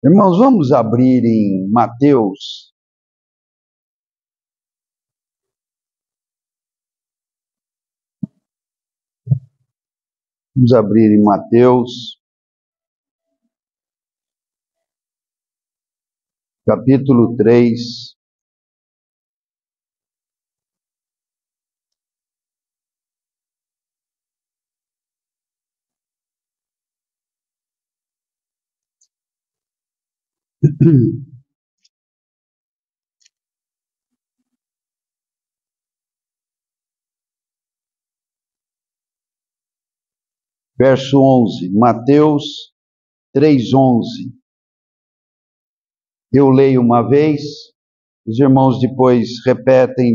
Irmãos, vamos abrir em Mateus. Vamos abrir em Mateus, capítulo 3. Verso 11, Mateus 3:11. Eu leio uma vez, os irmãos depois repetem,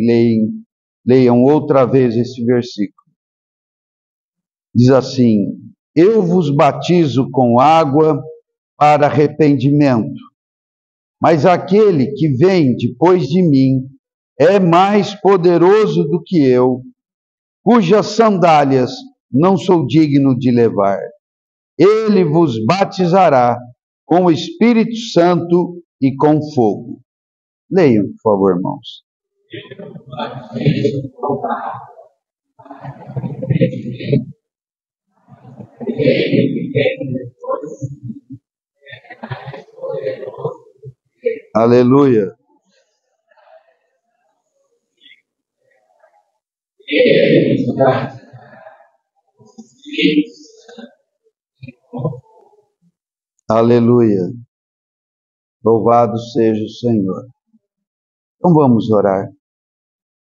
leiam outra vez esse versículo. Diz assim: Eu vos batizo com água para arrependimento, mas aquele que vem depois de mim é mais poderoso do que eu, cujas sandálias não sou digno de levar. Ele vos batizará com o Espírito Santo e com fogo. Leiam, por favor, irmãos. Aleluia. Aleluia. Louvado seja o Senhor. Então vamos orar.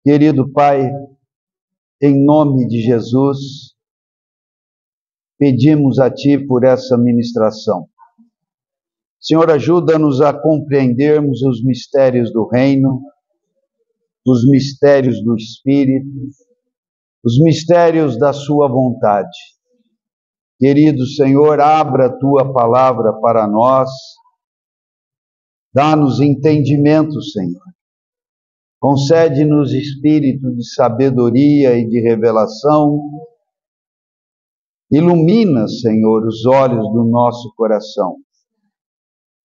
Querido Pai, em nome de Jesus, pedimos a Ti por essa ministração. Senhor, ajuda-nos a compreendermos os mistérios do reino, os mistérios do Espírito, os mistérios da Sua vontade. Querido Senhor, abra a Tua palavra para nós, dá-nos entendimento, Senhor. Concede-nos espírito de sabedoria e de revelação. Ilumina, Senhor, os olhos do nosso coração.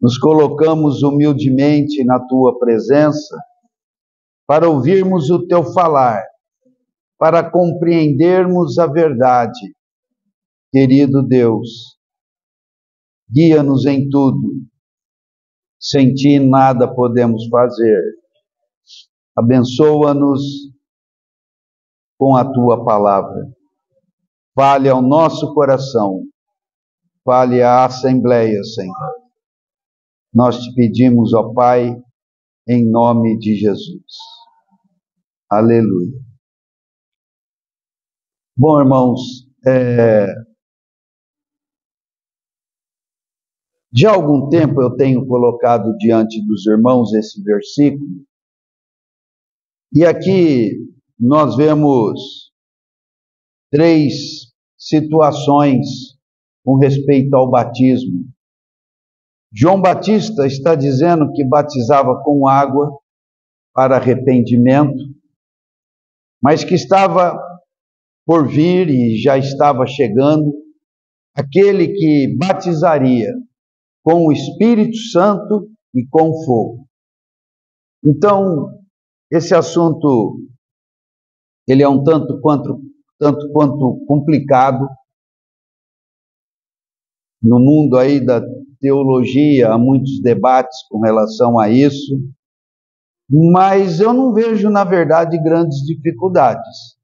Nos colocamos humildemente na Tua presença para ouvirmos o Teu falar, para compreendermos a verdade. Querido Deus, guia-nos em tudo. Sem Ti nada podemos fazer. Abençoa-nos com a Tua palavra. Fale ao nosso coração. Fale à Assembleia, Senhor. Nós Te pedimos, ó Pai, em nome de Jesus. Aleluia. Bom, irmãos, de algum tempo eu tenho colocado diante dos irmãos esse versículo, e aqui nós vemos 3 situações com respeito ao batismo. João Batista está dizendo que batizava com água para arrependimento, mas que estava por vir e já estava chegando aquele que batizaria com o Espírito Santo e com fogo. Então, esse assunto, ele é um tanto quanto complicado. No mundo aí da teologia, há muitos debates com relação a isso, mas eu não vejo, na verdade, grandes dificuldades.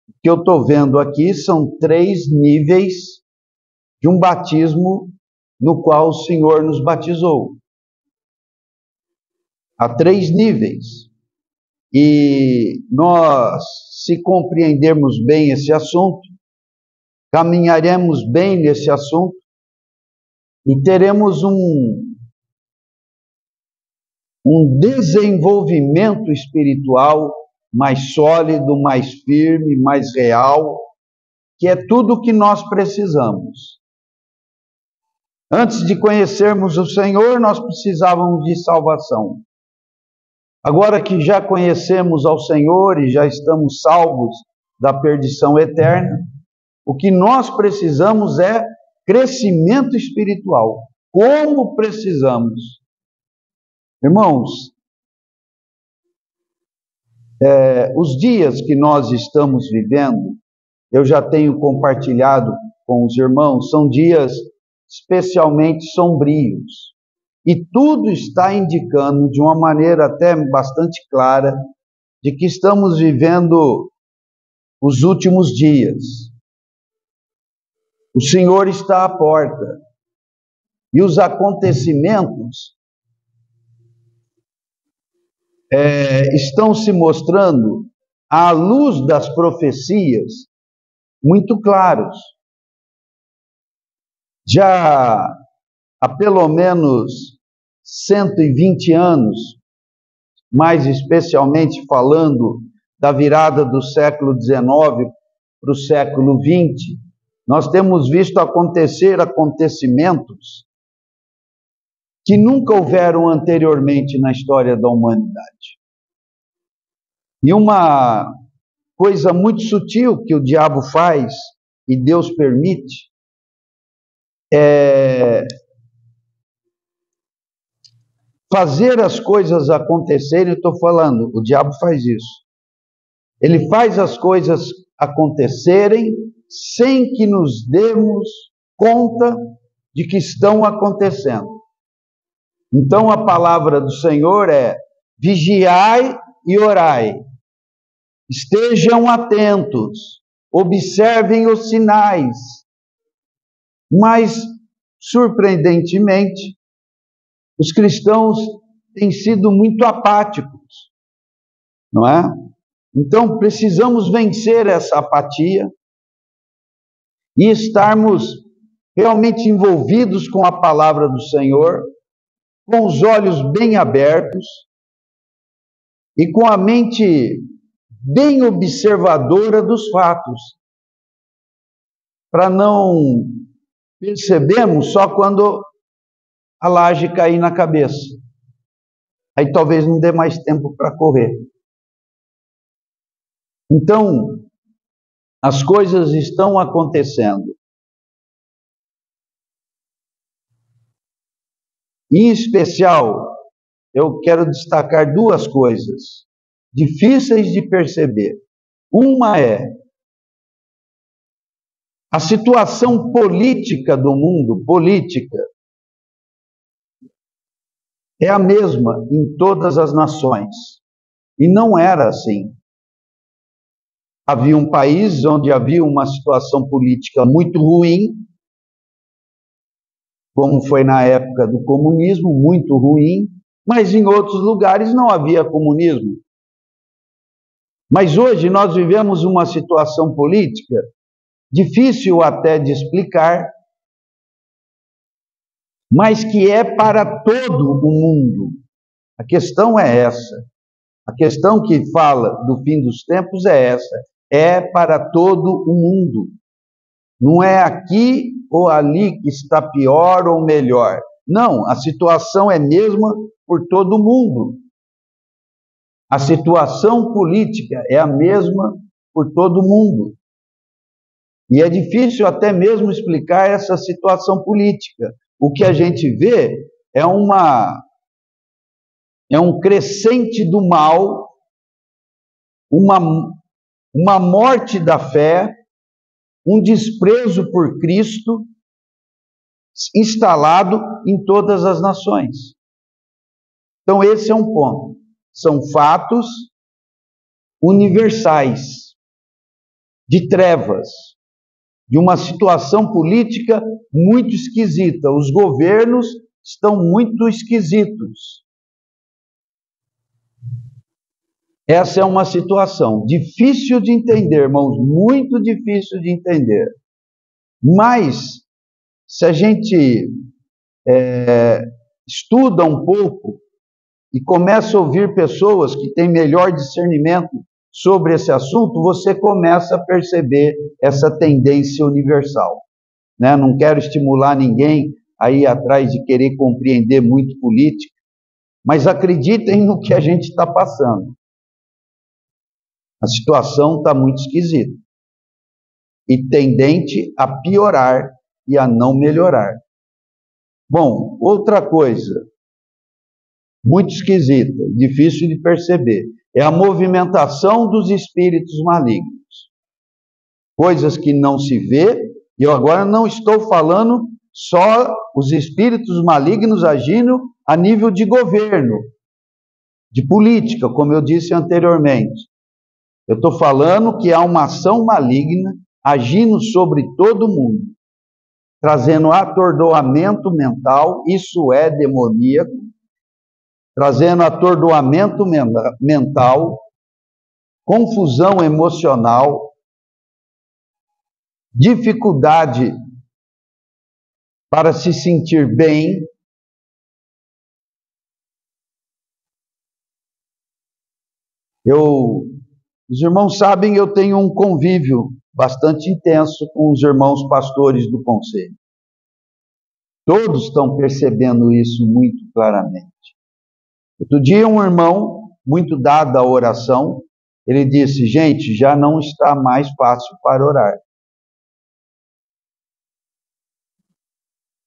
O que eu estou vendo aqui são 3 níveis de um batismo no qual o Senhor nos batizou. Há 3 níveis. E nós, se compreendermos bem esse assunto, caminharemos bem nesse assunto e teremos um desenvolvimento espiritual mais sólido, mais firme, mais real, que é tudo o que nós precisamos. Antes de conhecermos o Senhor, nós precisávamos de salvação. Agora que já conhecemos ao Senhor e já estamos salvos da perdição eterna, o que nós precisamos é crescimento espiritual. como precisamos. Irmãos, os dias que nós estamos vivendo, eu já tenho compartilhado com os irmãos, são dias especialmente sombrios. E tudo está indicando, de uma maneira até bastante clara, de que estamos vivendo os últimos dias. O Senhor está à porta. E os acontecimentos estão se mostrando, à luz das profecias, muito claros. Já há pelo menos 120 anos, mais especialmente falando da virada do século XIX para o século XX, nós temos visto acontecer acontecimentos que nunca houveram anteriormente na história da humanidade. E uma coisa muito sutil que o diabo faz, e Deus permite, é fazer as coisas acontecerem. Eu estou falando, o diabo faz isso. Ele faz as coisas acontecerem sem que nos demos conta de que estão acontecendo. Então a palavra do Senhor é: vigiai e orai. Estejam atentos, observem os sinais. Mas, surpreendentemente, os cristãos têm sido muito apáticos, não é? Então, precisamos vencer essa apatia e estarmos realmente envolvidos com a palavra do Senhor, com os olhos bem abertos e com a mente bem observadora dos fatos, para não percebermos só quando a laje cair na cabeça. Aí talvez não dê mais tempo para correr. Então, as coisas estão acontecendo. Em especial, eu quero destacar duas coisas difíceis de perceber. Uma é a situação política do mundo, política, é a mesma em todas as nações. E não era assim. Havia um país onde havia uma situação política muito ruim, como foi na época do comunismo, muito ruim, mas em outros lugares não havia comunismo. Mas hoje nós vivemos uma situação política difícil até de explicar, mas que é para todo o mundo. A questão é essa. A questão que fala do fim dos tempos é essa. É para todo o mundo. Não é aqui ou ali que está pior ou melhor. Não, a situação é a mesma por todo o mundo. A situação política é a mesma por todo o mundo. E é difícil até mesmo explicar essa situação política. O que a gente vê é um crescente do mal, uma morte da fé, um desprezo por Cristo instalado em todas as nações. Então esse é um ponto. São fatos universais, de trevas, de uma situação política muito esquisita. Os governos estão muito esquisitos. Essa é uma situação difícil de entender, irmãos, muito difícil de entender. Mas, se a gente estuda um pouco e começa a ouvir pessoas que têm melhor discernimento sobre esse assunto, você começa a perceber essa tendência universal. Né? Não quero estimular ninguém a ir atrás de querer compreender muito política, mas acreditem no que a gente está passando. A situação está muito esquisita e tendente a piorar e a não melhorar. Bom, outra coisa muito esquisita, difícil de perceber, é a movimentação dos espíritos malignos. Coisas que não se vê, e eu agora não estou falando só os espíritos malignos agindo a nível de governo, de política, como eu disse anteriormente. Eu estou falando que há uma ação maligna agindo sobre todo mundo, trazendo atordoamento mental, isso é demoníaco, trazendo atordoamento mental, confusão emocional, dificuldade para se sentir bem. Os irmãos sabem, eu tenho um convívio bastante intenso com os irmãos pastores do conselho. Todos estão percebendo isso muito claramente. Outro dia, um irmão, muito dado à oração, ele disse: gente, já não está mais fácil para orar.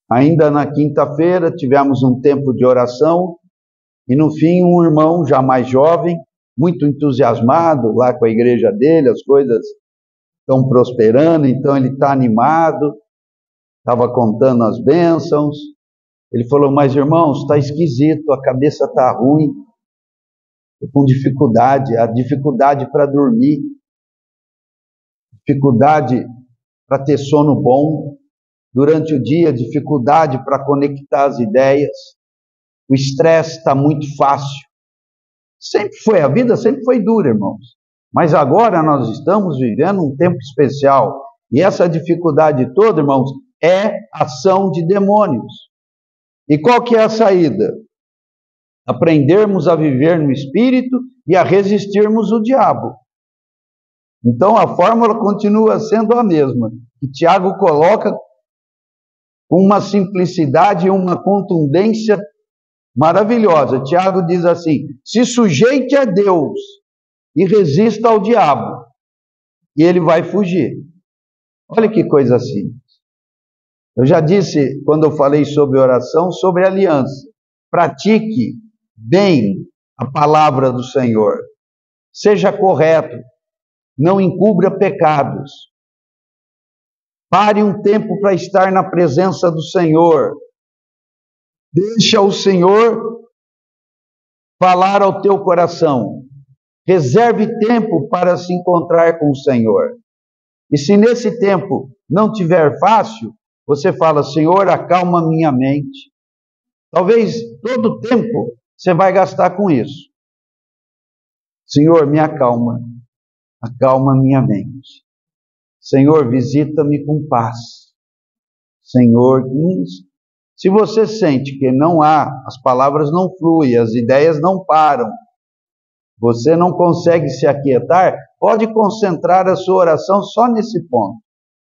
Ainda na quinta-feira, tivemos um tempo de oração, e no fim, um irmão já mais jovem, muito entusiasmado lá com a igreja dele, as coisas estão prosperando, então ele está animado, estava contando as bênçãos. Ele falou: mas irmãos, está esquisito, a cabeça está ruim, estou com dificuldade, a dificuldade para dormir, dificuldade para ter sono bom, durante o dia, dificuldade para conectar as ideias, o estresse está muito fácil. Sempre foi, a vida sempre foi dura, irmãos. Mas agora nós estamos vivendo um tempo especial. E essa dificuldade toda, irmãos, é ação de demônios. E qual que é a saída? Aprendermos a viver no Espírito e a resistirmos o diabo. Então a fórmula continua sendo a mesma. E Tiago coloca com uma simplicidade e uma contundência maravilhosa. Tiago diz assim: se sujeite a Deus e resista ao diabo, e ele vai fugir. Olha que coisa simples. Eu já disse, quando eu falei sobre oração, sobre aliança. Pratique bem a palavra do Senhor. Seja correto. Não encubra pecados. Pare um tempo para estar na presença do Senhor. Deixa o Senhor falar ao teu coração. Reserve tempo para se encontrar com o Senhor. E se nesse tempo não tiver fácil, você fala: Senhor, acalma minha mente. Talvez todo o tempo você vai gastar com isso. Senhor, me acalma. Acalma minha mente. Senhor, visita-me com paz. Senhor, se você sente que não há, as palavras não fluem, as ideias não param, você não consegue se aquietar, pode concentrar a sua oração só nesse ponto.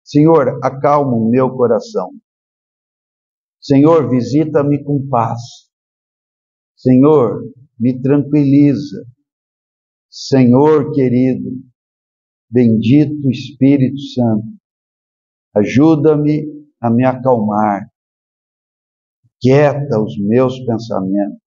Senhor, acalma o meu coração. Senhor, visita-me com paz. Senhor, me tranquiliza. Senhor querido, bendito Espírito Santo, ajuda-me a me acalmar. Quieta os meus pensamentos.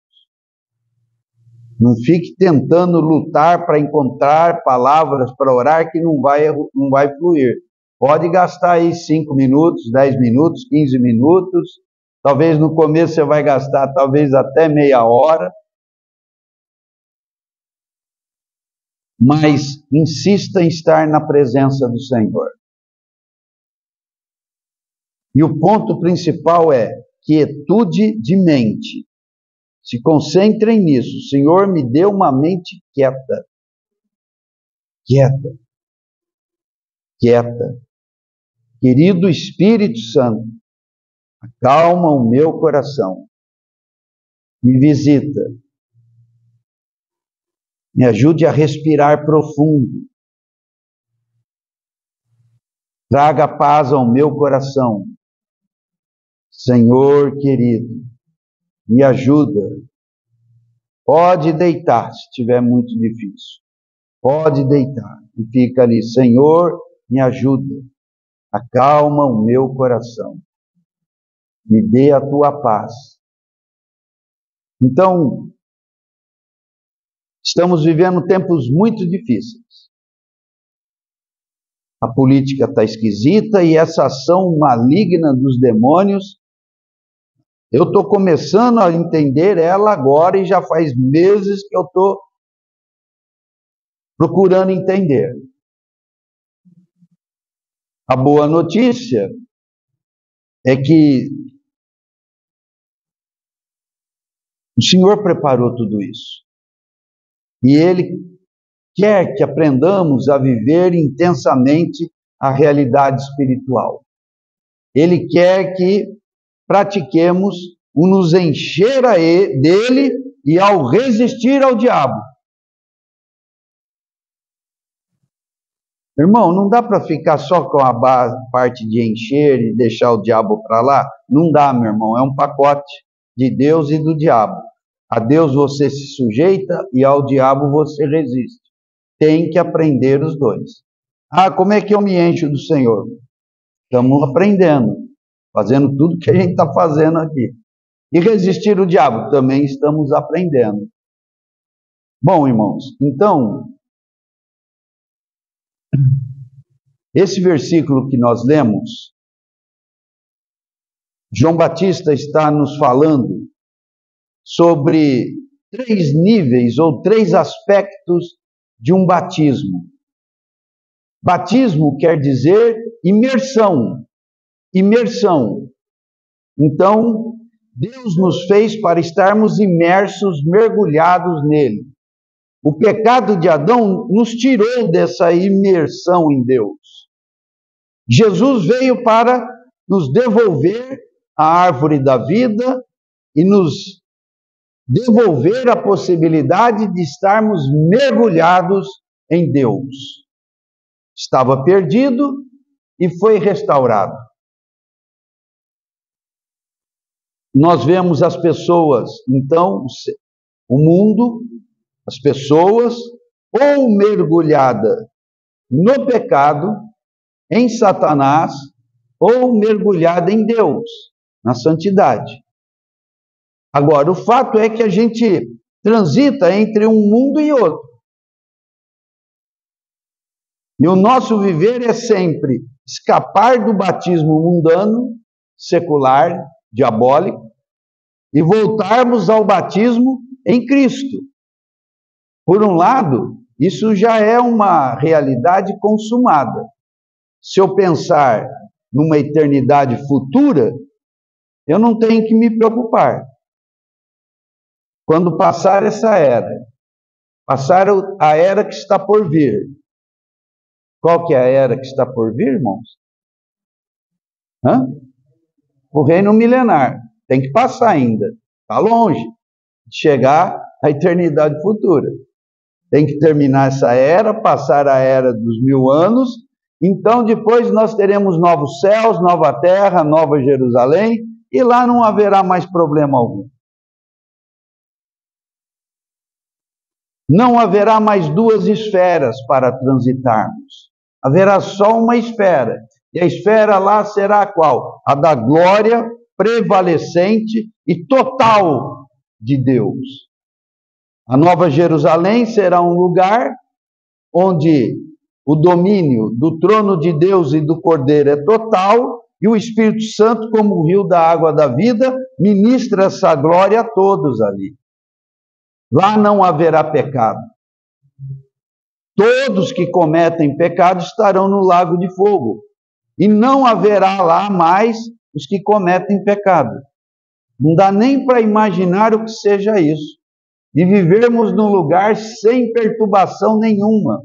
Não fique tentando lutar para encontrar palavras para orar que não vai fluir. Pode gastar aí 5 minutos, 10 minutos, 15 minutos. Talvez no começo você vai gastar talvez até meia hora. Mas insista em estar na presença do Senhor. E o ponto principal é quietude de mente. Se concentrem nisso. Senhor, me dê uma mente quieta. Quieta. Quieta. Querido Espírito Santo, acalma o meu coração. Me visita. Me ajude a respirar profundo. Traga paz ao meu coração. Senhor querido, me ajuda. Pode deitar se estiver muito difícil. Pode deitar e fica ali. Senhor, me ajuda. Acalma o meu coração. me dê a tua paz. Então, estamos vivendo tempos muito difíceis. A política está esquisita e essa ação maligna dos demônios, eu estou começando a entender ela agora e já faz meses que eu estou procurando entender. A boa notícia é que o Senhor preparou tudo isso. E Ele quer que aprendamos a viver intensamente a realidade espiritual. Ele quer que pratiquemos o nos encher dele e ao resistir ao diabo. Irmão, não dá para ficar só com a parte de encher e deixar o diabo para lá? Não dá, meu irmão, é um pacote de Deus e do diabo. A Deus você se sujeita e ao diabo você resiste. Tem que aprender os dois. Ah, como é que eu me encho do Senhor? Estamos aprendendo, fazendo tudo que a gente está fazendo aqui. E resistir o diabo? Também estamos aprendendo. Bom, irmãos, então, esse versículo que nós lemos, João Batista está nos falando sobre 3 níveis ou 3 aspectos de um batismo. Batismo quer dizer imersão. Imersão. Então, Deus nos fez para estarmos imersos, mergulhados nele. O pecado de Adão nos tirou dessa imersão em Deus. Jesus veio para nos devolver a árvore da vida e nos devolver a possibilidade de estarmos mergulhados em Deus. Estava perdido e foi restaurado. Nós vemos as pessoas, então, o mundo, as pessoas, ou mergulhada no pecado, em Satanás, ou mergulhada em Deus, na santidade. Agora, o fato é que a gente transita entre um mundo e outro. E o nosso viver é sempre escapar do batismo mundano, secular, diabólico, e voltarmos ao batismo em Cristo. Por um lado, isso já é uma realidade consumada. Se eu pensar numa eternidade futura, eu não tenho que me preocupar. Quando passar essa era, passar a era que está por vir. Qual que é a era que está por vir, irmãos? O reino milenar. Tem que passar ainda. Está longe de chegar à eternidade futura. Tem que terminar essa era, passar a era dos 1000 anos. Então, depois nós teremos novos céus, nova terra, nova Jerusalém. E lá não haverá mais problema algum. Não haverá mais 2 esferas para transitarmos. Haverá só uma esfera. E a esfera lá será qual? A da glória prevalecente e total de Deus. A Nova Jerusalém será um lugar onde o domínio do trono de Deus e do Cordeiro é total, e o Espírito Santo, como o rio da água da vida, ministra essa glória a todos ali. Lá não haverá pecado. Todos que cometem pecado estarão no lago de fogo. E não haverá lá mais os que cometem pecado. Não dá nem para imaginar o que seja isso. E vivermos num lugar sem perturbação nenhuma.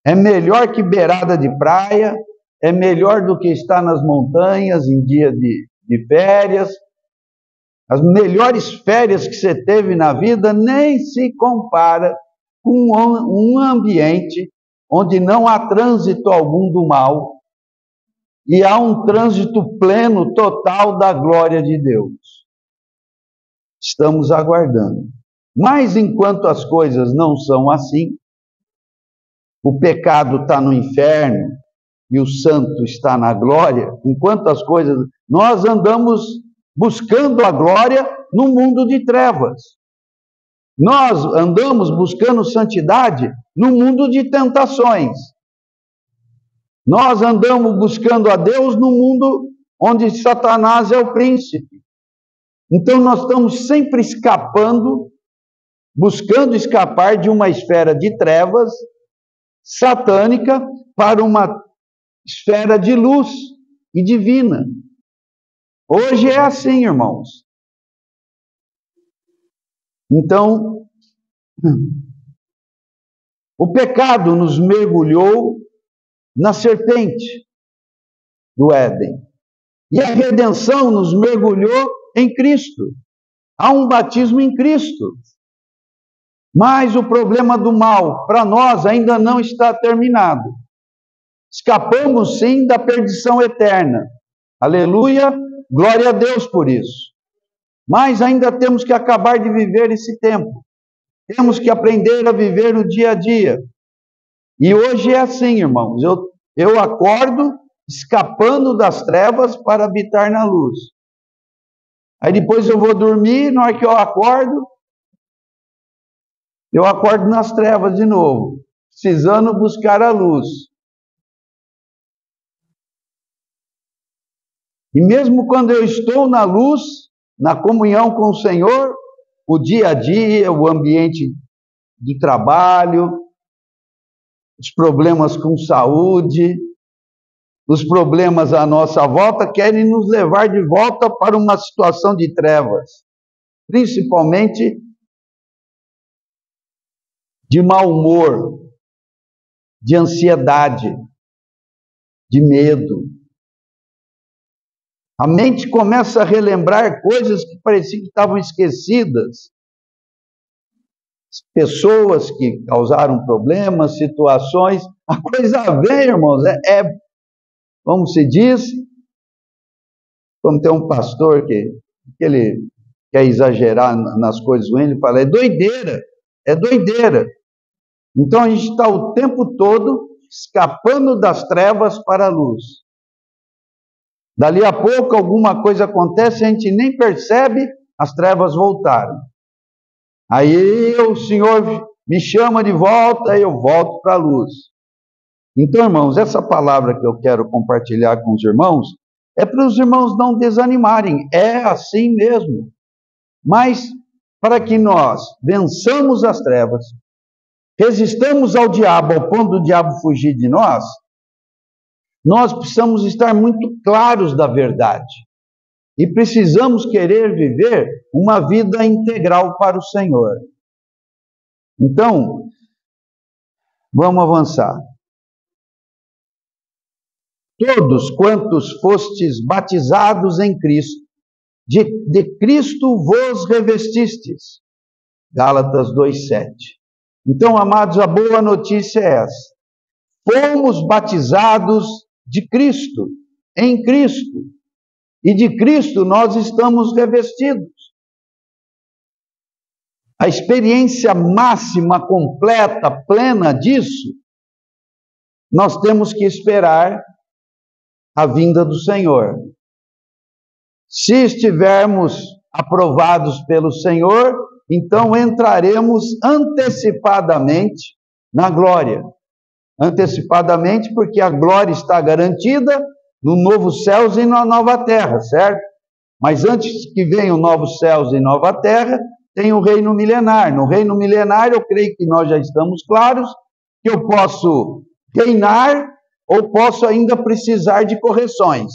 É melhor que beirada de praia, é melhor do que estar nas montanhas em dia de férias. As melhores férias que você teve na vida nem se compara com um ambiente onde não há trânsito algum do mal e há um trânsito pleno, total da glória de Deus. Estamos aguardando. Mas enquanto as coisas não são assim, o pecado está no inferno e o santo está na glória, enquanto as coisas nós andamos buscando a glória no mundo de trevas. Nós andamos buscando santidade no mundo de tentações. Nós andamos buscando a Deus no mundo onde Satanás é o príncipe. Então nós estamos sempre escapando, buscando escapar de uma esfera de trevas satânica para uma esfera de luz e divina. Hoje é assim, irmãos. Então, o pecado nos mergulhou na serpente do Éden. E a redenção nos mergulhou em Cristo. Há um batismo em Cristo. Mas o problema do mal, para nós, ainda não está terminado. Escapamos, sim, da perdição eterna. Aleluia, glória a Deus por isso. Mas ainda temos que acabar de viver esse tempo. Temos que aprender a viver o dia a dia. E hoje é assim, irmãos. Eu acordo escapando das trevas para habitar na luz. Aí depois eu vou dormir, na hora que eu acordo nas trevas de novo, precisando buscar a luz. E mesmo quando eu estou na luz, na comunhão com o Senhor, o dia a dia, o ambiente do trabalho, os problemas com saúde, os problemas à nossa volta querem nos levar de volta para uma situação de trevas, principalmente de mau humor, de ansiedade, de medo. A mente começa a relembrar coisas que pareciam que estavam esquecidas. Pessoas que causaram problemas, situações. A coisa vem, irmãos, como se diz, como tem um pastor que ele quer exagerar nas coisas ruins, ele fala, é doideira. Então a gente está o tempo todo escapando das trevas para a luz. Dali a pouco alguma coisa acontece, a gente nem percebe, as trevas voltaram. Aí o Senhor me chama de volta e eu volto para a luz. Então, irmãos, essa palavra que eu quero compartilhar com os irmãos é para os irmãos não desanimarem. É assim mesmo. Mas para que nós vençamos as trevas, resistamos ao diabo ao ponto do diabo fugir de nós precisamos estar muito claros da verdade. E precisamos querer viver uma vida integral para o Senhor. Então, vamos avançar. Todos quantos fostes batizados em Cristo, de Cristo vos revestistes. Gálatas 2:7. Então, amados, a boa notícia é essa. Fomos batizados de Cristo, em Cristo. E de Cristo nós estamos revestidos. A experiência máxima, completa, plena disso, nós temos que esperar a vinda do Senhor. Se estivermos aprovados pelo Senhor, então entraremos antecipadamente na glória. Antecipadamente, porque a glória está garantida no novo céus e na nova terra, certo? Mas antes que venham novos céus e nova terra, tem o reino milenar. No reino milenar, eu creio que nós já estamos claros que eu posso reinar ou posso ainda precisar de correções,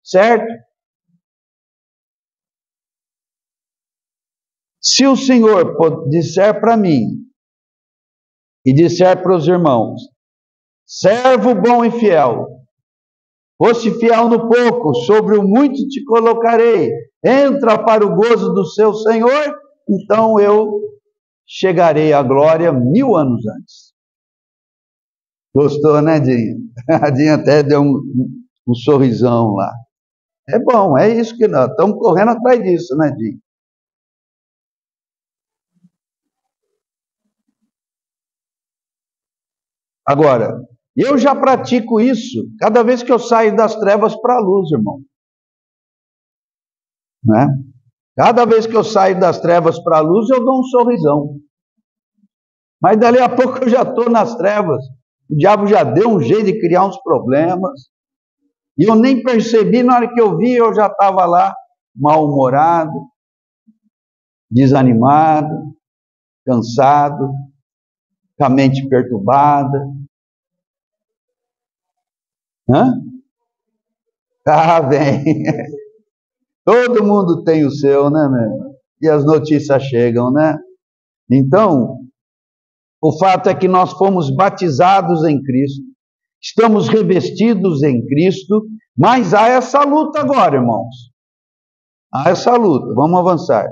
certo? Se o Senhor disser para mim e disser para os irmãos, servo bom e fiel, foste fiel no pouco, sobre o muito te colocarei, entra para o gozo do seu Senhor, então eu chegarei à glória 1000 anos antes. Gostou, né, Dinha? A Dinha até deu um sorrisão lá. É bom, é isso que nós estamos correndo atrás disso, né, Dinha? Agora, eu já pratico isso cada vez que eu saio das trevas para a luz, irmão. né? Cada vez que eu saio das trevas para a luz, eu dou um sorrisão. Mas dali a pouco eu já estou nas trevas. O diabo já deu um jeito de criar uns problemas. E eu nem percebi, na hora que eu vi, eu já estava lá, mal-humorado, desanimado, cansado, com a mente perturbada. Hã? Ah, bem. Todo mundo tem o seu, né, meu? E as notícias chegam, né? Então, o fato é que nós fomos batizados em Cristo, estamos revestidos em Cristo, mas há essa luta agora, irmãos. Há essa luta. Vamos avançar.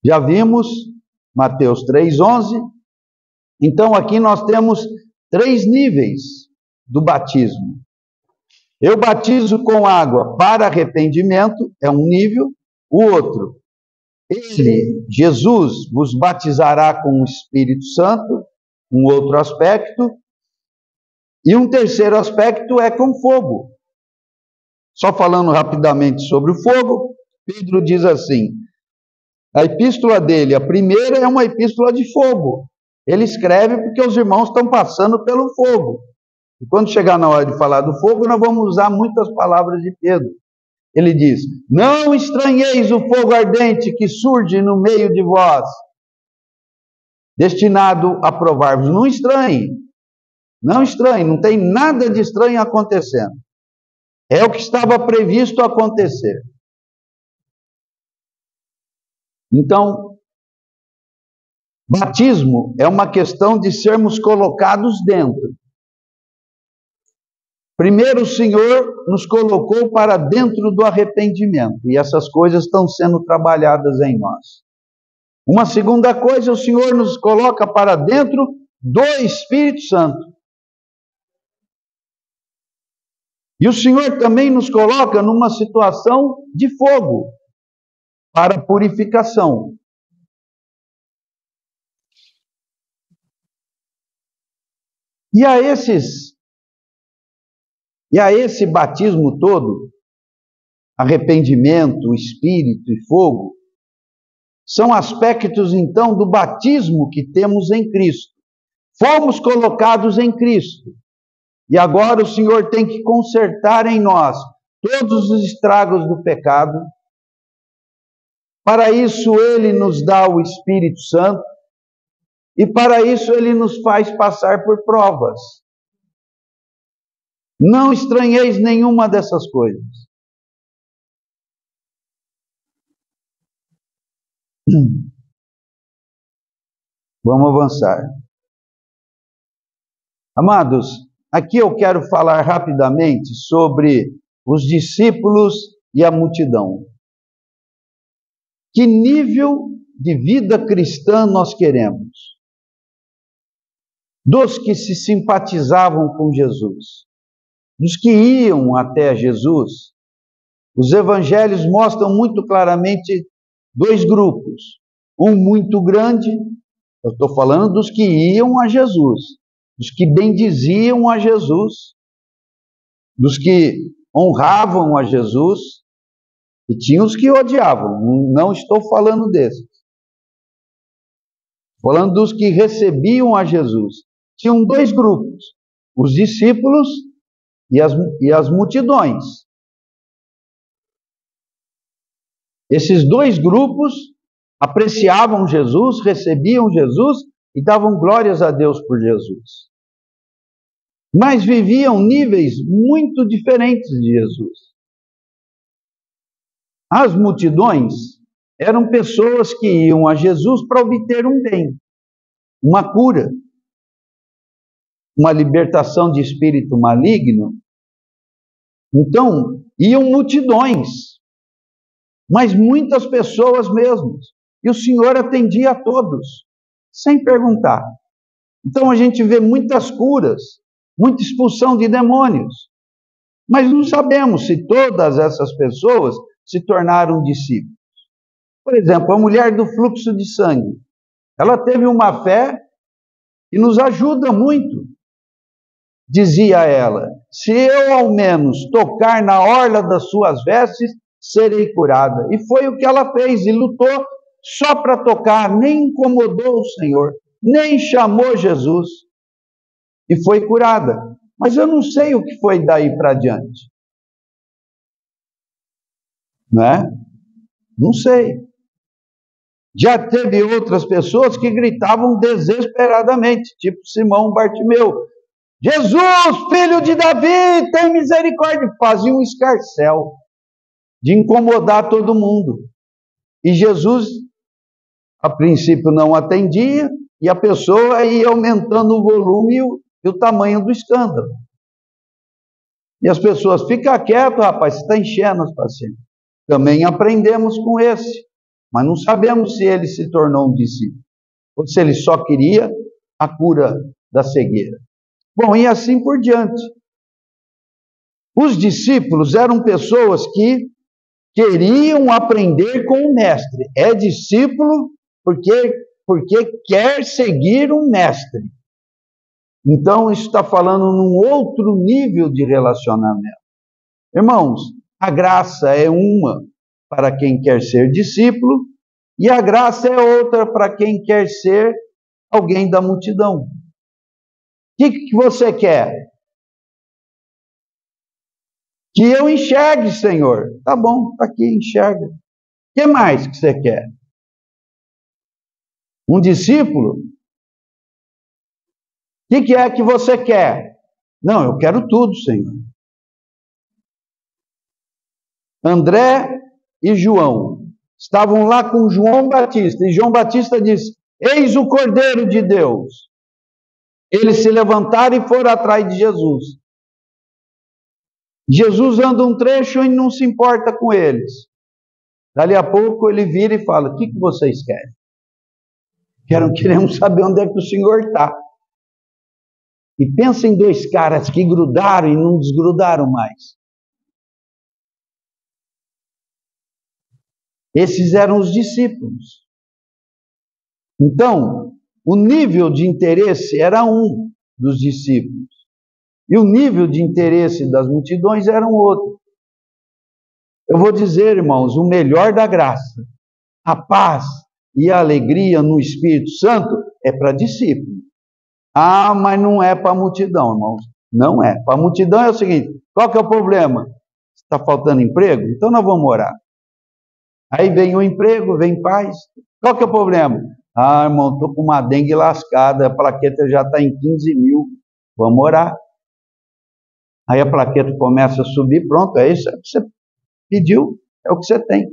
Já vimos Mateus 3,11. Então, aqui nós temos 3 níveis do batismo. Eu batizo com água para arrependimento, é um nível. O outro, ele, Jesus, vos batizará com o Espírito Santo, um outro aspecto. E um terceiro aspecto é com fogo. Só falando rapidamente sobre o fogo, Pedro diz assim, a epístola dele, a primeira é uma epístola de fogo. Ele escreve porque os irmãos estão passando pelo fogo. E quando chegar na hora de falar do fogo, nós vamos usar muitas palavras de Pedro. Ele diz, não estranheis o fogo ardente que surge no meio de vós, destinado a provar-vos. Não estranhe, não estranhe, não tem nada de estranho acontecendo. É o que estava previsto acontecer. Então, batismo é uma questão de sermos colocados dentro. Primeiro, o Senhor nos colocou para dentro do arrependimento, e essas coisas estão sendo trabalhadas em nós. Uma segunda coisa, o Senhor nos coloca para dentro do Espírito Santo. E o Senhor também nos coloca numa situação de fogo, para purificação. E a esse batismo todo, arrependimento, espírito e fogo, são aspectos então do batismo que temos em Cristo. Fomos colocados em Cristo. E agora o Senhor tem que consertar em nós todos os estragos do pecado. Para isso Ele nos dá o Espírito Santo. E para isso Ele nos faz passar por provas. Não estranheis nenhuma dessas coisas. Vamos avançar. Amados, aqui eu quero falar rapidamente sobre os discípulos e a multidão. Que nível de vida cristã nós queremos? Dos que se simpatizavam com Jesus, dos que iam até Jesus, os evangelhos mostram muito claramente 2 grupos. Um muito grande, eu estou falando dos que iam a Jesus, dos que bendiziam a Jesus, dos que honravam a Jesus, e tinha os que odiavam, não estou falando desses. Falando dos que recebiam a Jesus. Tinham 2 grupos, os discípulos e as multidões. Esses 2 grupos apreciavam Jesus, recebiam Jesus e davam glórias a Deus por Jesus. Mas viviam níveis muito diferentes de Jesus. As multidões eram pessoas que iam a Jesus para obter um bem, uma cura, uma libertação de espírito maligno. Então, iam multidões, mas muitas pessoas mesmo. E o Senhor atendia a todos, sem perguntar. Então a gente vê muitas curas, muita expulsão de demônios. Mas não sabemos se todas essas pessoas se tornaram discípulos. Por exemplo, a mulher do fluxo de sangue. Ela teve uma fé que nos ajuda muito. Dizia ela, se eu ao menos tocar na orla das suas vestes, serei curada. E foi o que ela fez, e lutou só para tocar, nem incomodou o Senhor, nem chamou Jesus, e foi curada. Mas eu não sei o que foi daí para diante. Não é? Não sei. Já teve outras pessoas que gritavam desesperadamente, tipo Simão Bartimeu: Jesus, filho de Davi, tem misericórdia. Fazia um escarcéu de incomodar todo mundo. E Jesus, a princípio, não atendia, e a pessoa ia aumentando o volume e o tamanho do escândalo. E as pessoas: fica quieto, rapaz, você está enchendo os pacientes. Também aprendemos com esse, mas não sabemos se ele se tornou um discípulo, ou se ele só queria a cura da cegueira. Bom, e assim por diante. Os discípulos eram pessoas que queriam aprender com o mestre. É discípulo porque quer seguir um mestre. Então, isso está falando num outro nível de relacionamento. Irmãos, a graça é uma para quem quer ser discípulo, e a graça é outra para quem quer ser alguém da multidão. O que você quer? Que eu enxergue, Senhor. Tá bom, está aqui, enxerga. O que mais que você quer? Um discípulo? O que é que você quer? Não, eu quero tudo, Senhor. André e João estavam lá com João Batista, e João Batista disse: eis o Cordeiro de Deus. Eles se levantaram e foram atrás de Jesus. Jesus anda um trecho e não se importa com eles. Dali a pouco ele vira e fala: o que vocês querem? Queremos saber onde é que o Senhor está. E pensa em dois caras que grudaram e não desgrudaram mais. Esses eram os discípulos. Então, o nível de interesse era um dos discípulos. E o nível de interesse das multidões era um outro. Eu vou dizer, irmãos, o melhor da graça, a paz e a alegria no Espírito Santo é para discípulo. Ah, mas não é para a multidão, irmãos. Não é. Para a multidão é o seguinte: qual que é o problema? Está faltando emprego? Então nós vamos orar. Aí vem o emprego, vem paz. Qual que é o problema? Ah, irmão, estou com uma dengue lascada, a plaqueta já está em 15 mil. Vamos orar. Aí a plaqueta começa a subir, pronto, é isso que você pediu, é o que você tem.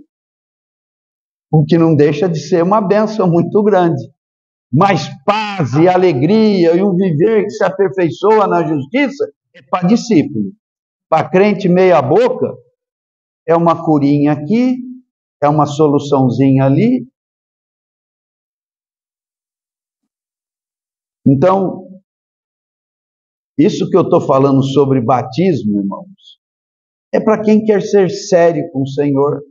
O que não deixa de ser uma bênção muito grande. Mas paz e alegria e um viver que se aperfeiçoa na justiça é para discípulo. Para crente meia boca, é uma curinha aqui, é uma soluçãozinha ali. Então, isso que eu estou falando sobre batismo, irmãos, é para quem quer ser sério com o Senhor,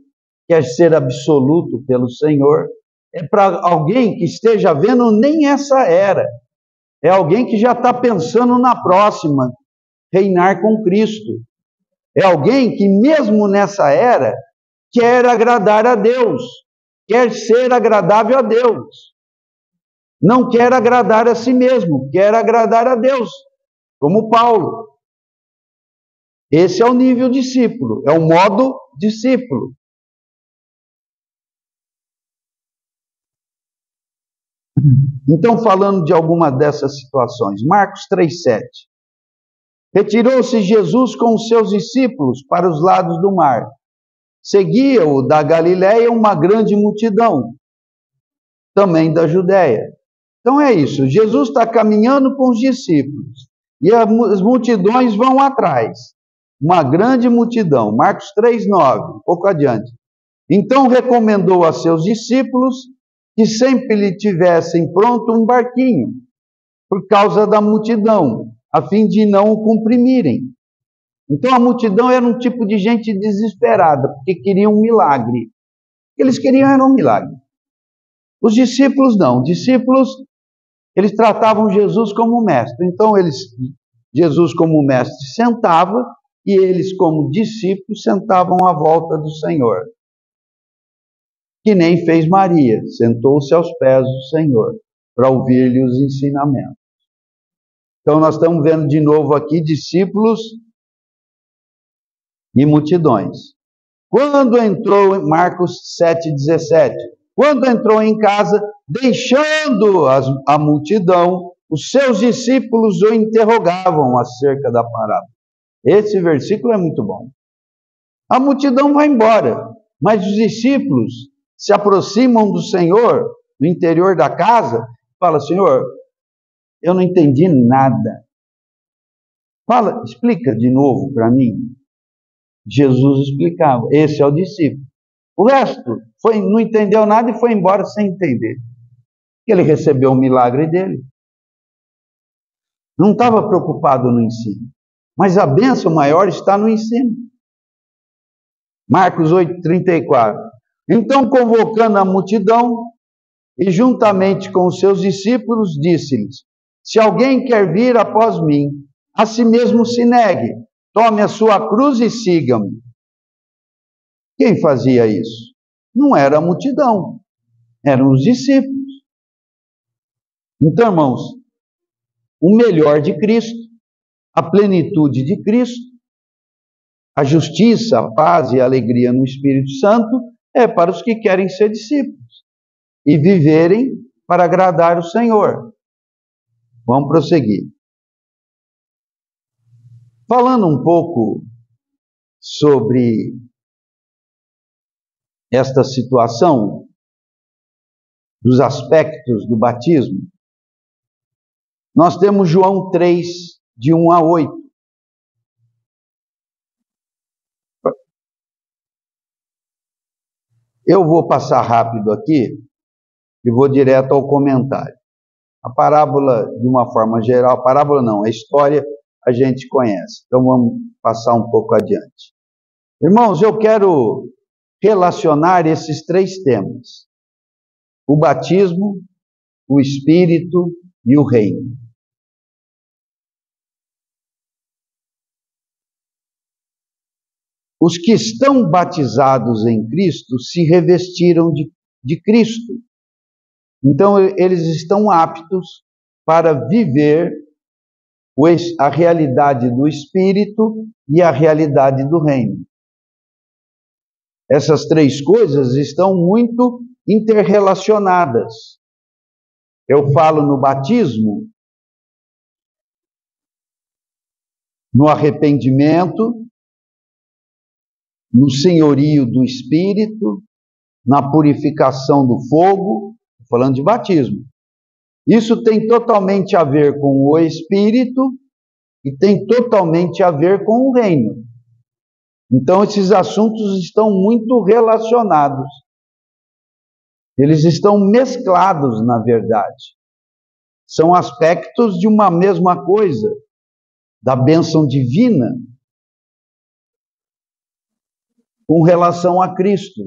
quer ser absoluto pelo Senhor, é para alguém que esteja vendo nem essa era, é alguém que já está pensando na próxima, reinar com Cristo. É alguém que mesmo nessa era quer agradar a Deus, quer ser agradável a Deus. Não quer agradar a si mesmo, quer agradar a Deus, como Paulo. Esse é o nível discípulo, é o modo discípulo. Então, falando de alguma dessas situações, Marcos 3,7. Retirou-se Jesus com os seus discípulos para os lados do mar. Seguia-o da Galiléia uma grande multidão, também da Judéia. Então é isso, Jesus está caminhando com os discípulos, e as multidões vão atrás. Uma grande multidão, Marcos 3,9, um pouco adiante. Então recomendou a seus discípulos que sempre lhe tivessem pronto um barquinho, por causa da multidão, a fim de não o comprimirem. Então a multidão era um tipo de gente desesperada, porque queriam um milagre. O que eles queriam era um milagre. Os discípulos não. Os discípulos, eles tratavam Jesus como mestre. Então Jesus como mestre sentava e eles, como discípulos, sentavam à volta do Senhor. Que nem fez Maria, sentou-se aos pés do Senhor, para ouvir-lhe os ensinamentos. Então nós estamos vendo de novo aqui discípulos e multidões. Quando entrou, Marcos 7,17, quando entrou em casa, deixando a multidão, os seus discípulos o interrogavam acerca da parábola. Esse versículo é muito bom. A multidão vai embora, mas os discípulos se aproximam do Senhor, no interior da casa, e falam: Senhor, eu não entendi nada. Fala, explica de novo para mim. Jesus explicava. Esse é o discípulo. O resto não entendeu nada e foi embora sem entender. Ele recebeu o milagre dele. Não estava preocupado no ensino. Mas a bênção maior está no ensino. Marcos 8,34. Então, convocando a multidão, e juntamente com os seus discípulos, disse-lhes: se alguém quer vir após mim, a si mesmo se negue, tome a sua cruz e siga-me. Quem fazia isso? Não era a multidão, eram os discípulos. Então, irmãos, o melhor de Cristo, a plenitude de Cristo, a justiça, a paz e a alegria no Espírito Santo é para os que querem ser discípulos e viverem para agradar o Senhor. Vamos prosseguir. Falando um pouco sobre esta situação dos aspectos do batismo, nós temos João 3, de 1 a 8. Eu vou passar rápido aqui e vou direto ao comentário. A parábola, de uma forma geral, parábola não, a história a gente conhece. Então vamos passar um pouco adiante. Irmãos, eu quero relacionar esses três temas: o batismo, o Espírito e o reino. Os que estão batizados em Cristo se revestiram de Cristo. Então, eles estão aptos para viver a realidade do Espírito e a realidade do reino. Essas três coisas estão muito interrelacionadas. Eu falo no batismo, no arrependimento, no senhorio do Espírito, na purificação do fogo, falando de batismo. Isso tem totalmente a ver com o Espírito e tem totalmente a ver com o reino. Então, esses assuntos estão muito relacionados. Eles estão mesclados, na verdade. São aspectos de uma mesma coisa, da bênção divina, com relação a Cristo.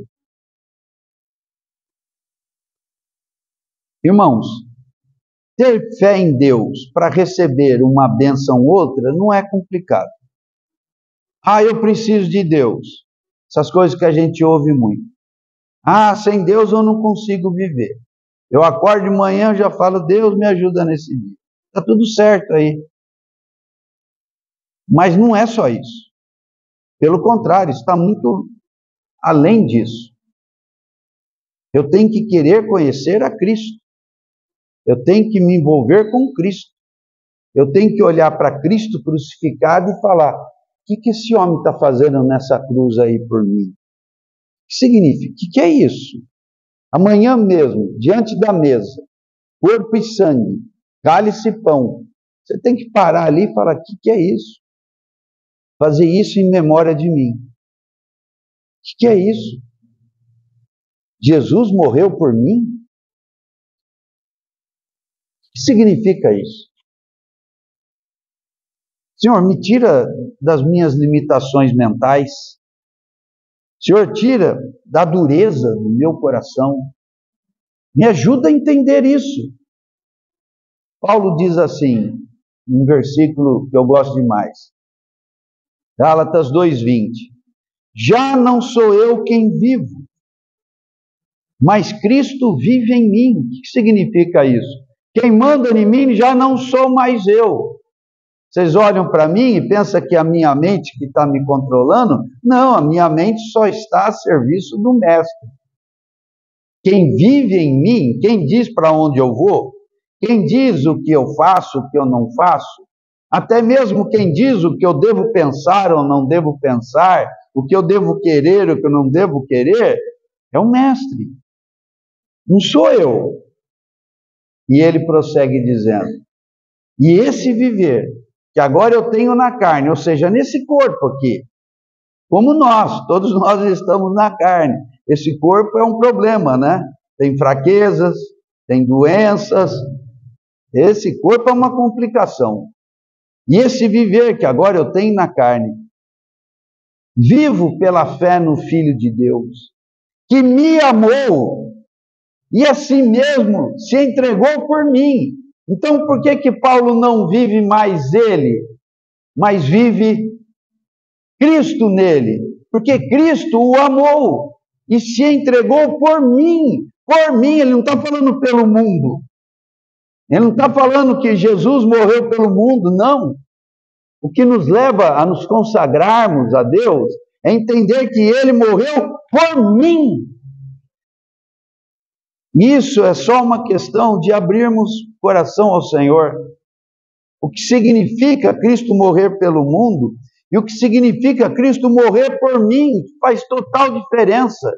Irmãos, ter fé em Deus para receber uma bênção ou outra não é complicado. Ah, eu preciso de Deus. Essas coisas que a gente ouve muito. Ah, sem Deus eu não consigo viver. Eu acordo de manhã e já falo: Deus me ajuda nesse dia. Está tudo certo aí. Mas não é só isso. Pelo contrário, está muito além disso. Eu tenho que querer conhecer a Cristo. Eu tenho que me envolver com Cristo. Eu tenho que olhar para Cristo crucificado e falar: o que esse homem está fazendo nessa cruz aí por mim? O que significa? O que é isso? Amanhã mesmo, diante da mesa, corpo e sangue, cálice e pão, você tem que parar ali e falar: o que é isso? Fazer isso em memória de mim. O que é isso? Jesus morreu por mim? O que significa isso? Senhor, me tira das minhas limitações mentais. Senhor, tira da dureza do meu coração. Me ajuda a entender isso. Paulo diz assim, um versículo que eu gosto demais: Gálatas 2:20. Já não sou eu quem vivo, mas Cristo vive em mim. O que significa isso? Quem manda em mim já não sou mais eu. Vocês olham para mim e pensam que a minha mente que está me controlando? Não, a minha mente só está a serviço do Mestre. Quem vive em mim, quem diz para onde eu vou, quem diz o que eu faço, o que eu não faço, até mesmo quem diz o que eu devo pensar ou não devo pensar, o que eu devo querer, o que eu não devo querer, é o Mestre. Não sou eu. E ele prossegue dizendo, e esse viver que agora eu tenho na carne, ou seja, nesse corpo aqui, como nós, todos nós estamos na carne. Esse corpo é um problema, né? Tem fraquezas, tem doenças. Esse corpo é uma complicação. E esse viver que agora eu tenho na carne, vivo pela fé no Filho de Deus, que me amou e assim mesmo se entregou por mim. Então, por que Paulo não vive mais ele, mas vive Cristo nele? Porque Cristo o amou e se entregou por mim. Por mim, ele não está falando pelo mundo. Ele não está falando que Jesus morreu pelo mundo, não. O que nos leva a nos consagrarmos a Deus é entender que ele morreu por mim. Isso é só uma questão de abrirmos o coração ao Senhor. O que significa Cristo morrer pelo mundo e o que significa Cristo morrer por mim faz total diferença.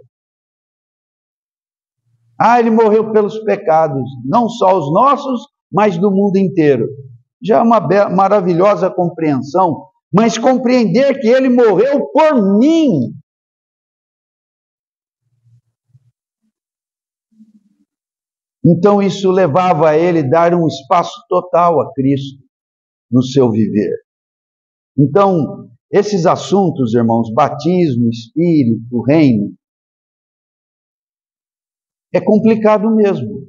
Ele morreu pelos pecados, não só os nossos, mas do mundo inteiro. Já é uma maravilhosa compreensão, mas compreender que ele morreu por mim. Então isso levava a ele a dar um espaço total a Cristo no seu viver. Então, esses assuntos, irmãos, batismo, espírito, reino, é complicado mesmo.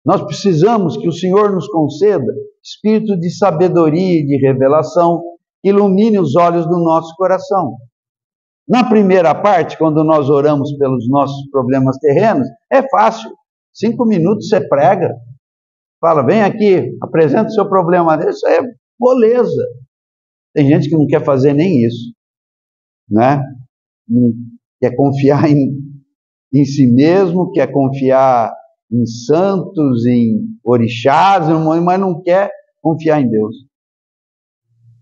Nós precisamos que o Senhor nos conceda espírito de sabedoria e de revelação, que ilumine os olhos do nosso coração. Na primeira parte, quando nós oramos pelos nossos problemas terrenos, é fácil. 5 minutos você prega, fala, vem aqui, apresenta o seu problema. Isso é moleza. Tem gente que não quer fazer nem isso, né? Não quer confiar em si mesmo, quer confiar em santos, em orixás, mas não quer confiar em Deus.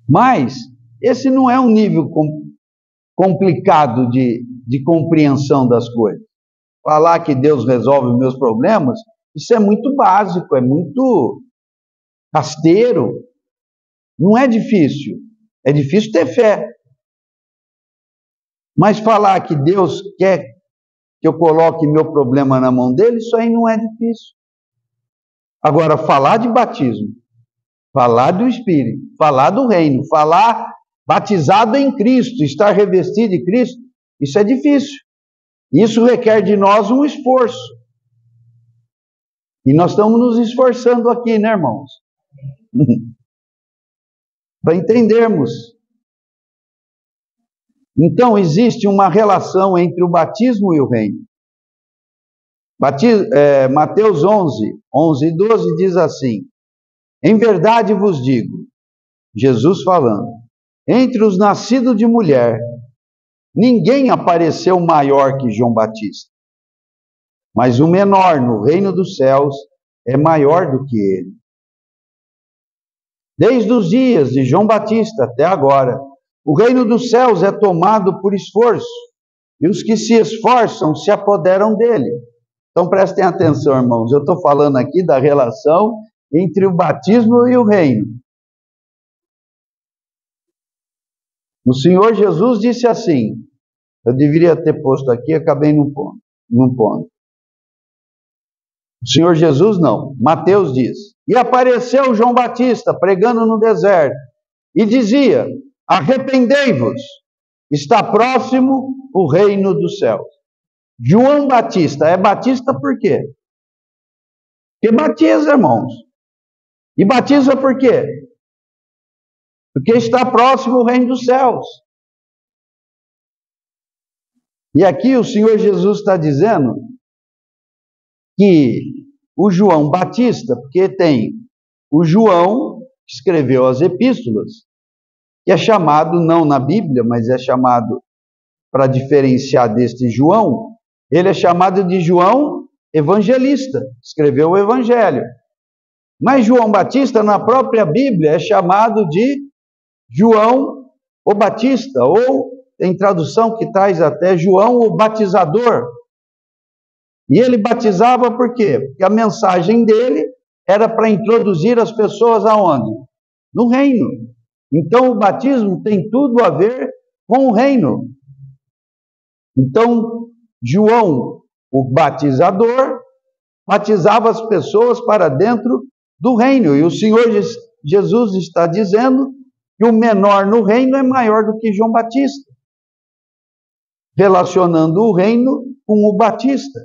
Mas esse não é um nível complicado de compreensão das coisas. Falar que Deus resolve os meus problemas, isso é muito básico, é muito rasteiro. Não é difícil. É difícil ter fé. Mas falar que Deus quer que eu coloque meu problema na mão dele, isso aí não é difícil. Agora, falar de batismo, falar do Espírito, falar do reino, falar batizado em Cristo, estar revestido de Cristo, isso é difícil. Isso requer de nós um esforço. E nós estamos nos esforçando aqui, né, irmãos? Para entendermos. Então, existe uma relação entre o batismo e o reino. Mateus 11 e 12 diz assim, em verdade vos digo, Jesus falando, entre os nascidos de mulher, ninguém apareceu maior que João Batista, mas o menor no reino dos céus é maior do que ele. Desde os dias de João Batista até agora, o reino dos céus é tomado por esforço, e os que se esforçam se apoderam dele. Então prestem atenção, irmãos, eu estou falando aqui da relação entre o batismo e o reino. O Senhor Jesus disse assim, eu deveria ter posto aqui, acabei não pondo. O Senhor Jesus não, Mateus diz, e apareceu João Batista pregando no deserto, e dizia, arrependei-vos, está próximo o reino dos céus. João Batista é batista por quê? Porque batiza, irmãos. E batiza por quê? porque está próximo o reino dos céus. E aqui o Senhor Jesus está dizendo que o João Batista, porque tem o João que escreveu as epístolas, que é chamado, não na Bíblia, mas é chamado, para diferenciar deste João, ele é chamado de João Evangelista, escreveu o Evangelho. Mas João Batista, na própria Bíblia, é chamado de João o Batista, ou tem tradução que traz até João o Batizador. E ele batizava por quê? Porque a mensagem dele era para introduzir as pessoas aonde? No reino. Então o batismo tem tudo a ver com o reino. Então João, o batizador, batizava as pessoas para dentro do reino. E o Senhor Jesus está dizendo que o menor no reino é maior do que João Batista, relacionando o reino com o Batista.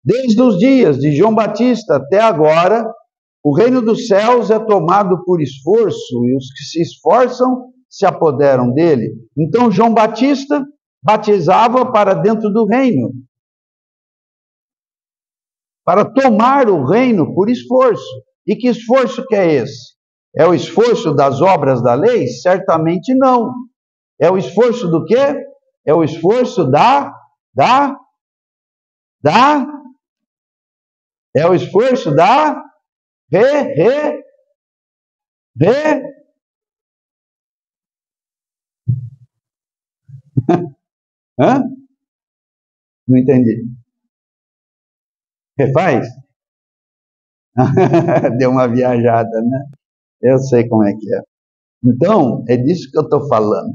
Desde os dias de João Batista até agora, o reino dos céus é tomado por esforço, e os que se esforçam se apoderam dele. Então João Batista batizava para dentro do reino, para tomar o reino por esforço. E que esforço que é esse? É o esforço das obras da lei? Certamente não. É o esforço do quê? É o esforço é o esforço da Hã? Não entendi. Refaz? Deu uma viajada, né? Eu sei como é que é. Então, é disso que eu estou falando.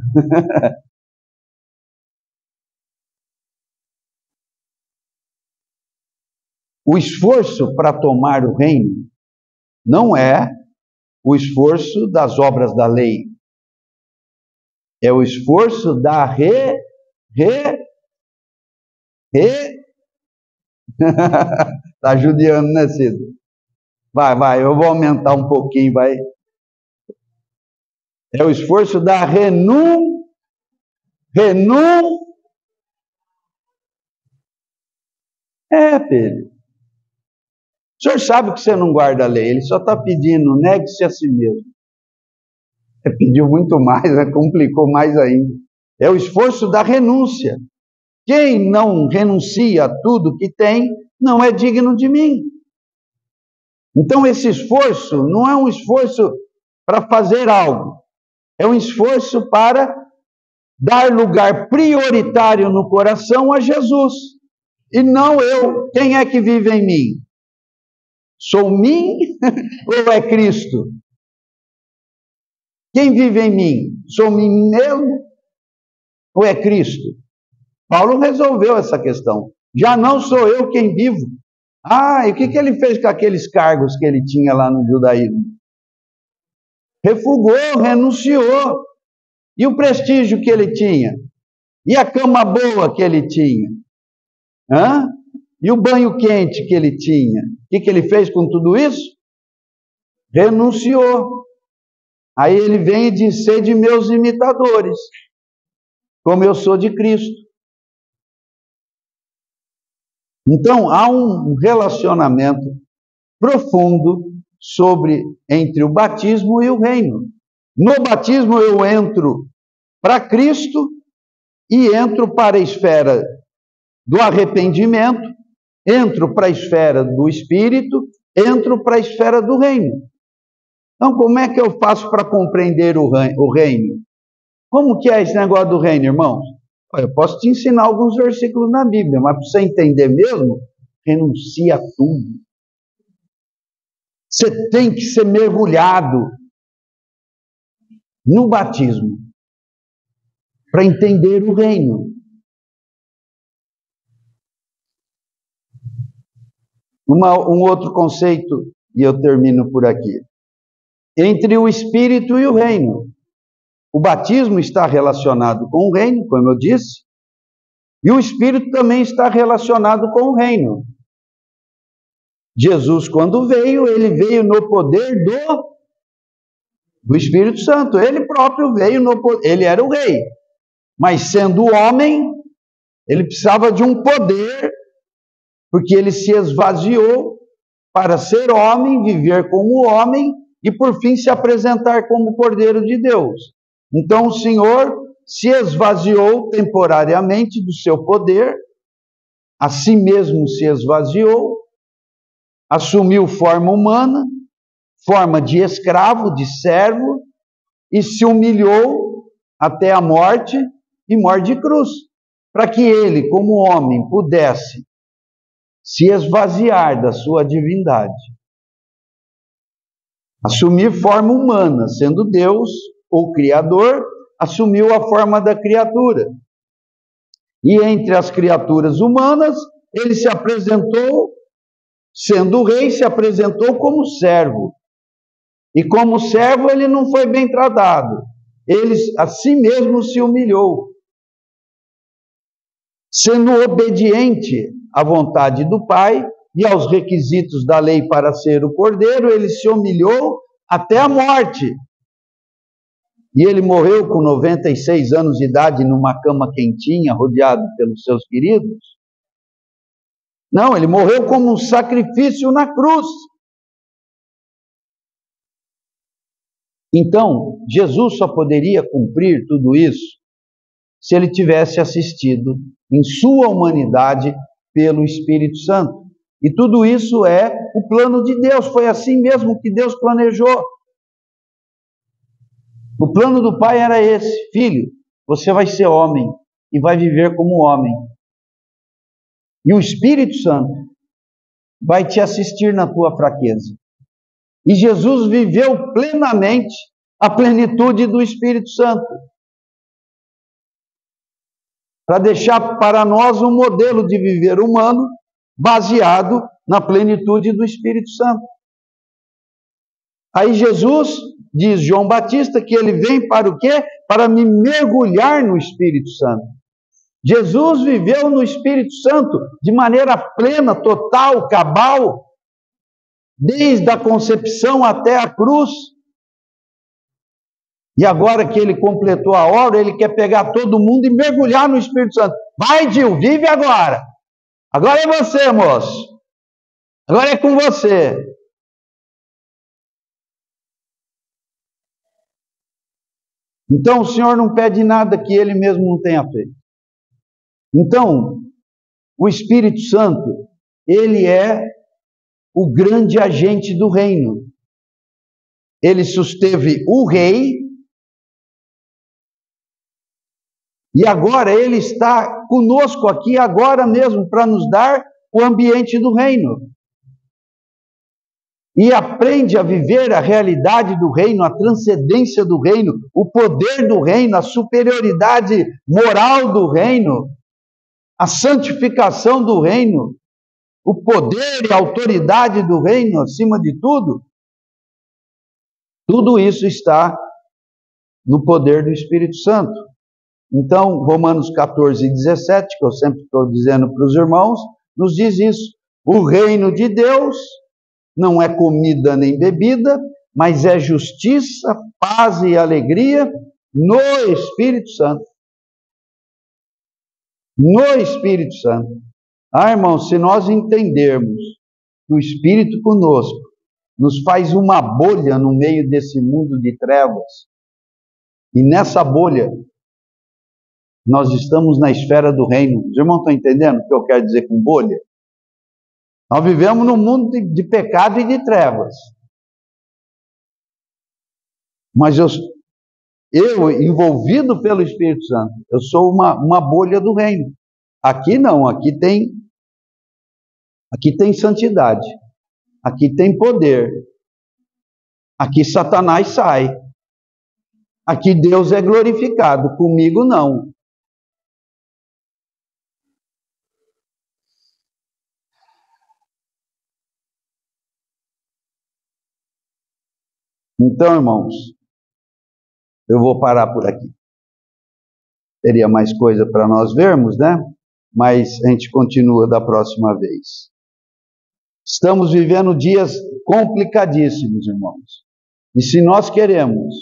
O esforço para tomar o reino não é o esforço das obras da lei. É o esforço da Está judiando, né, Cido? Vai, eu vou aumentar um pouquinho, vai. É o esforço da Pedro. O senhor sabe que você não guarda a lei, ele só está pedindo, negue-se a si mesmo. Ele pediu muito mais, complicou mais ainda. É o esforço da renúncia. Quem não renuncia a tudo que tem, não é digno de mim. Então esse esforço não é um esforço para fazer algo, é um esforço para dar lugar prioritário no coração a Jesus, e não eu. Quem é que vive em mim? Sou mim ou é Cristo? Quem vive em mim? Sou mim mesmo ou é Cristo? Paulo resolveu essa questão. Já não sou eu quem vivo. E o que ele fez com aqueles cargos que ele tinha lá no judaísmo? Refugou, renunciou. E o prestígio que ele tinha? E a cama boa que ele tinha? E o banho quente que ele tinha? O que ele fez com tudo isso? Renunciou. Aí ele vem e diz: sede meus imitadores, como eu sou de Cristo. Então há um relacionamento profundo entre o batismo e o reino. No batismo eu entro para Cristo e entro para a esfera do arrependimento, entro para a esfera do Espírito, entro para a esfera do reino. Então, como é que eu faço para compreender o reino? Como que é esse negócio do reino, irmãos? Eu posso te ensinar alguns versículos na Bíblia, mas para você entender mesmo, renuncia a tudo. Você tem que ser mergulhado no batismo para entender o reino. Um outro conceito, e eu termino por aqui. Entre o Espírito e o reino. O batismo está relacionado com o reino, como eu disse, e o Espírito também está relacionado com o reino. Jesus, quando veio, ele veio no poder Do Espírito Santo. Ele próprio veio, ele era o rei. Mas sendo homem, ele precisava de um poder, porque ele se esvaziou para ser homem, viver como homem e por fim se apresentar como Cordeiro de Deus. Então o Senhor se esvaziou temporariamente do seu poder, a si mesmo se esvaziou, assumiu forma humana, forma de escravo, de servo, e se humilhou até a morte e morte de cruz, para que ele, como homem, pudesse se esvaziar da sua divindade, assumir forma humana, sendo Deus ou Criador, assumiu a forma da criatura. E entre as criaturas humanas, ele se apresentou, sendo rei, se apresentou como servo. E como servo ele não foi bem tratado. Ele a si mesmo se humilhou. Sendo obediente à vontade do Pai e aos requisitos da lei para ser o Cordeiro, ele se humilhou até a morte. E ele morreu com 96 anos de idade numa cama quentinha, rodeado pelos seus queridos. Não, ele morreu como um sacrifício na cruz. Então, Jesus só poderia cumprir tudo isso se ele tivesse assistido em sua humanidade pelo Espírito Santo. E tudo isso é o plano de Deus, foi assim mesmo que Deus planejou. O plano do Pai era esse: filho, você vai ser homem e vai viver como homem. E o Espírito Santo vai te assistir na tua fraqueza. E Jesus viveu plenamente a plenitude do Espírito Santo, para deixar para nós um modelo de viver humano baseado na plenitude do Espírito Santo. Aí Jesus, diz João Batista, que ele vem para o quê? Para me mergulhar no Espírito Santo. Jesus viveu no Espírito Santo de maneira plena, total, cabal, desde a concepção até a cruz. E agora que ele completou a obra, ele quer pegar todo mundo e mergulhar no Espírito Santo. Vai, Gil, vive agora. Agora é você, moço. Agora é com você. Então o Senhor não pede nada que ele mesmo não tenha feito. Então, o Espírito Santo, ele é o grande agente do reino. Ele susteve o rei, e agora ele está conosco aqui agora mesmo para nos dar o ambiente do reino. E aprende a viver a realidade do reino, a transcendência do reino, o poder do reino, a superioridade moral do reino, a santificação do reino, o poder e a autoridade do reino acima de tudo. Tudo isso está no poder do Espírito Santo. Então, Romanos 14, 17, que eu sempre estou dizendo para os irmãos, nos diz isso. O reino de Deus não é comida nem bebida, mas é justiça, paz e alegria no Espírito Santo. No Espírito Santo. Ah, irmãos, se nós entendermos que o Espírito conosco nos faz uma bolha no meio desse mundo de trevas, e nessa bolha nós estamos na esfera do reino. Os irmãos estão entendendo o que eu quero dizer com bolha? Nós vivemos num mundo de pecado e de trevas. Mas eu, envolvido pelo Espírito Santo, eu sou uma bolha do reino. Aqui não, aqui tem santidade, aqui tem poder, aqui Satanás sai, aqui Deus é glorificado, comigo não. Então, irmãos, eu vou parar por aqui. Teria mais coisa para nós vermos, né? Mas a gente continua da próxima vez. Estamos vivendo dias complicadíssimos, irmãos. E se nós queremos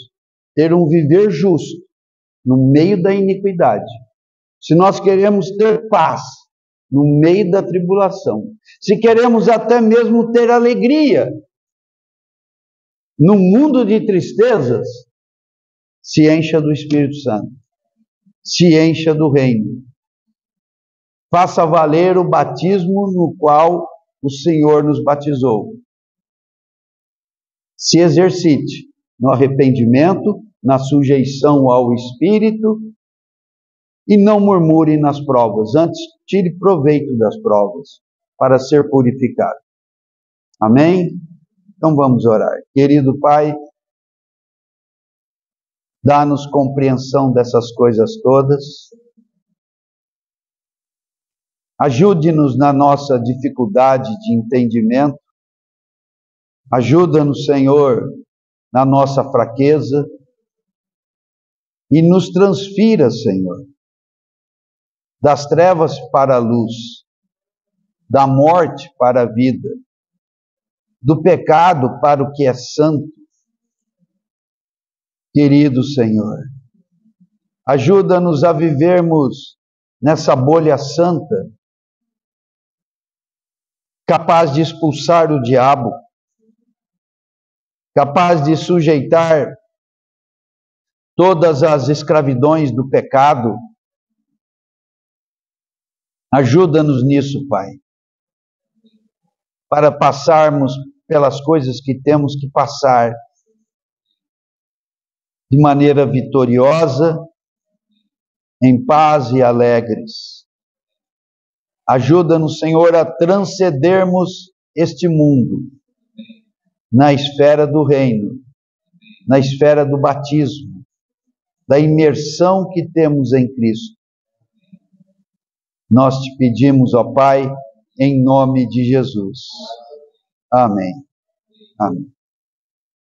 ter um viver justo no meio da iniquidade, se nós queremos ter paz no meio da tribulação, se queremos até mesmo ter alegria no mundo de tristezas, se encha do Espírito Santo, se encha do reino. Faça valer o batismo no qual o Senhor nos batizou. Se exercite no arrependimento, na sujeição ao Espírito, e não murmure nas provas, antes tire proveito das provas, para ser purificado. Amém? Então vamos orar. Querido Pai, dá-nos compreensão dessas coisas todas. Ajude-nos na nossa dificuldade de entendimento. Ajuda-nos, Senhor, na nossa fraqueza. E nos transfira, Senhor, das trevas para a luz, da morte para a vida, do pecado para o que é santo. Querido Senhor, ajuda-nos a vivermos nessa bolha santa, capaz de expulsar o diabo, capaz de sujeitar todas as escravidões do pecado. Ajuda-nos nisso, Pai, para passarmos pelas coisas que temos que passar de maneira vitoriosa, em paz e alegres. Ajuda-nos, Senhor, a transcendermos este mundo na esfera do reino, na esfera do batismo, da imersão que temos em Cristo. Nós te pedimos, ó Pai, em nome de Jesus. Amém. Amém.